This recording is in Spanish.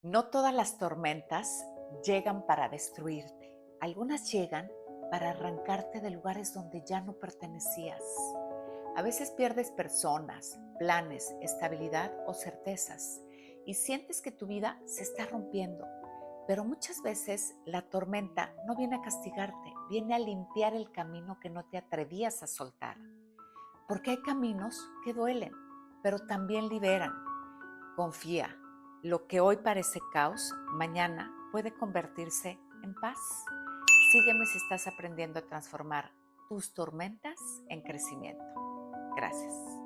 No todas las tormentas llegan para destruirte. Algunas llegan para arrancarte de lugares donde ya no pertenecías. A veces pierdes personas, planes, estabilidad o certezas y sientes que tu vida se está rompiendo. Pero muchas veces la tormenta no viene a castigarte, viene a limpiar el camino que no te atrevías a soltar. Porque hay caminos que duelen, pero también liberan. Confía, lo que hoy parece caos, mañana puede convertirse en paz. Sígueme si estás aprendiendo a transformar tus tormentas en crecimiento. Gracias.